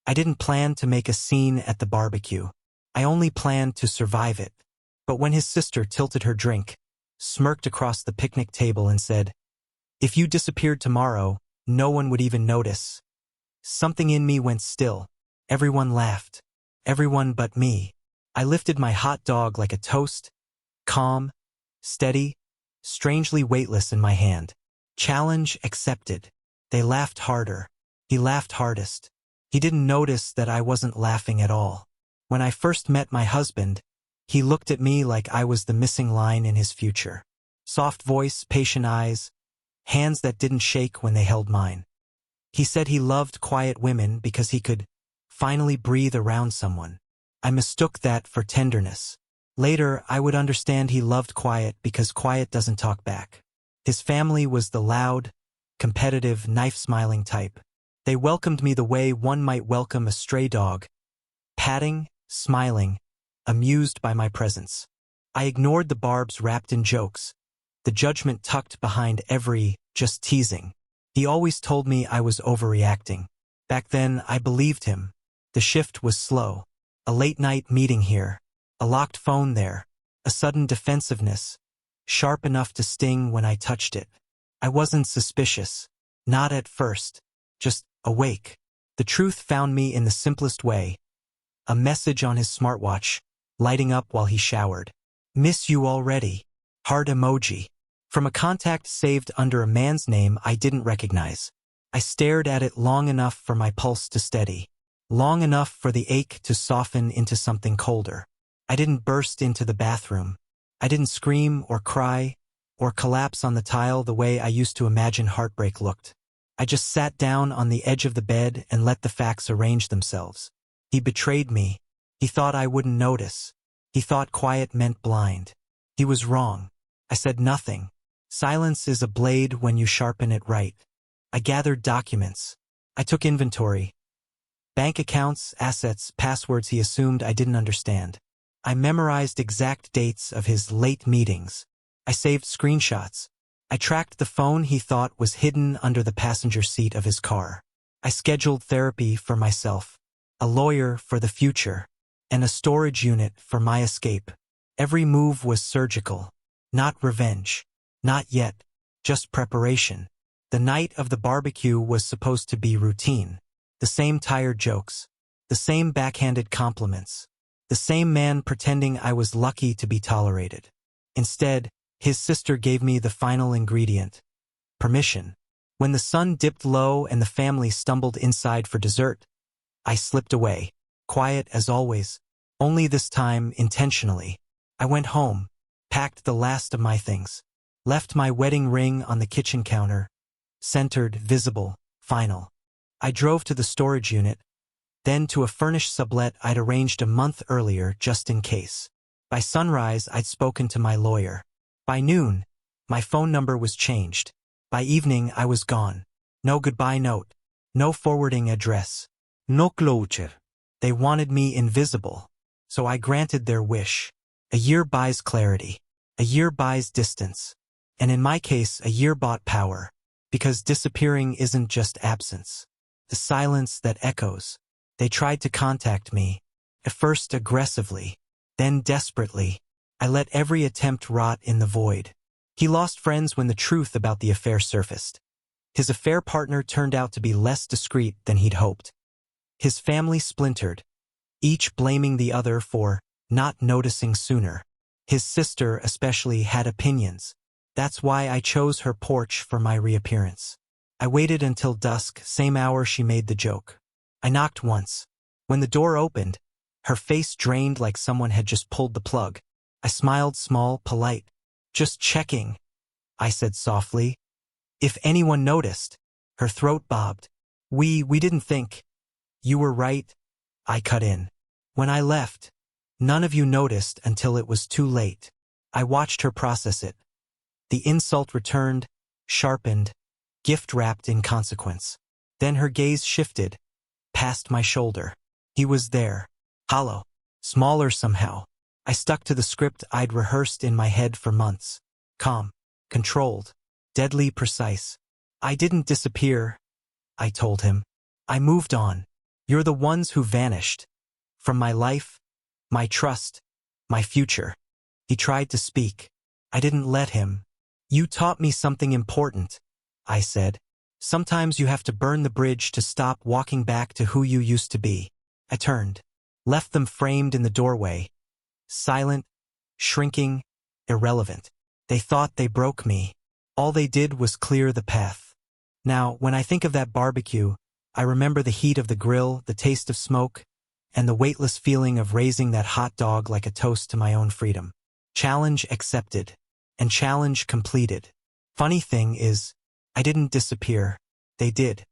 I didn't plan to make a scene at the barbecue. I only planned to survive it. But when his sister tilted her drink, smirked across the picnic table and said, "If you disappeared tomorrow, no one would even notice," something in me went still. Everyone laughed. Everyone but me. I lifted my hot dog like a toast, calm, steady, strangely weightless in my hand. Challenge accepted. They laughed harder. He laughed hardest. He didn't notice that I wasn't laughing at all. When I first met my husband, he looked at me like I was the missing line in his future. Soft voice, patient eyes, hands that didn't shake when they held mine. He said he loved quiet women because he could finally breathe around someone. I mistook that for tenderness. Later, I would understand he loved quiet because quiet doesn't talk back. His family was the loud, competitive, knife-smiling type. They welcomed me the way one might welcome a stray dog, patting, smiling, amused by my presence. I ignored the barbs wrapped in jokes, the judgment tucked behind every "just teasing." He always told me I was overreacting. Back then, I believed him. The shift was slow. A late-night meeting here, a locked phone there, a sudden defensiveness, sharp enough to sting when I touched it. I wasn't suspicious. Not at first. Just awake. The truth found me in the simplest way. A message on his smartwatch, lighting up while he showered. "Miss you already." Heart emoji. From a contact saved under a man's name I didn't recognize. I stared at it long enough for my pulse to steady. Long enough for the ache to soften into something colder. I didn't burst into the bathroom. I didn't scream or cry or collapse on the tile the way I used to imagine heartbreak looked. I just sat down on the edge of the bed and let the facts arrange themselves. He betrayed me. He thought I wouldn't notice. He thought quiet meant blind. He was wrong. I said nothing. Silence is a blade when you sharpen it right. I gathered documents. I took inventory. Bank accounts, assets, passwords he assumed I didn't understand. I memorized exact dates of his late meetings. I saved screenshots. I tracked the phone he thought was hidden under the passenger seat of his car. I scheduled therapy for myself, a lawyer for the future, and a storage unit for my escape. Every move was surgical. Not revenge. Not yet. Just preparation. The night of the barbecue was supposed to be routine. The same tired jokes. The same backhanded compliments. The same man pretending I was lucky to be tolerated. Instead, his sister gave me the final ingredient. Permission. When the sun dipped low and the family stumbled inside for dessert, I slipped away. Quiet as always. Only this time intentionally. I went home, packed the last of my things, left my wedding ring on the kitchen counter, centered, visible, final. I drove to the storage unit, then to a furnished sublet I'd arranged a month earlier just in case. By sunrise, I'd spoken to my lawyer. By noon, my phone number was changed. By evening, I was gone. No goodbye note. No forwarding address. No closure. They wanted me invisible. So I granted their wish. A year buys clarity. A year buys distance. And in my case, a year bought power. Because disappearing isn't just absence. The silence that echoes. They tried to contact me. At first aggressively. Then desperately. I let every attempt rot in the void. He lost friends when the truth about the affair surfaced. His affair partner turned out to be less discreet than he'd hoped. His family splintered, each blaming the other for not noticing sooner. His sister especially had opinions. That's why I chose her porch for my reappearance. I waited until dusk, same hour she made the joke. I knocked once. When the door opened, her face drained like someone had just pulled the plug. I smiled small, polite. "Just checking," I said softly. "If anyone noticed." Her throat bobbed. We didn't think." "You were right," I cut in. "When I left, none of you noticed until it was too late." I watched her process it. The insult returned, sharpened, gift-wrapped in consequence. Then her gaze shifted, past my shoulder. He was there, hollow, smaller somehow. I stuck to the script I'd rehearsed in my head for months. Calm, controlled, deadly precise. "I didn't disappear," I told him. "I moved on. You're the ones who vanished. From my life, my trust, my future. He tried to speak. I didn't let him. You taught me something important, I said. Sometimes you have to burn the bridge to stop walking back to who you used to be. I turned, left them framed in the doorway. Silent, shrinking, irrelevant. They thought they broke me. All they did was clear the path. Now, when I think of that barbecue, I remember the heat of the grill, the taste of smoke, and the weightless feeling of raising that hot dog like a toast to my own freedom. Challenge accepted, and challenge completed. Funny thing is, I didn't disappear. They did.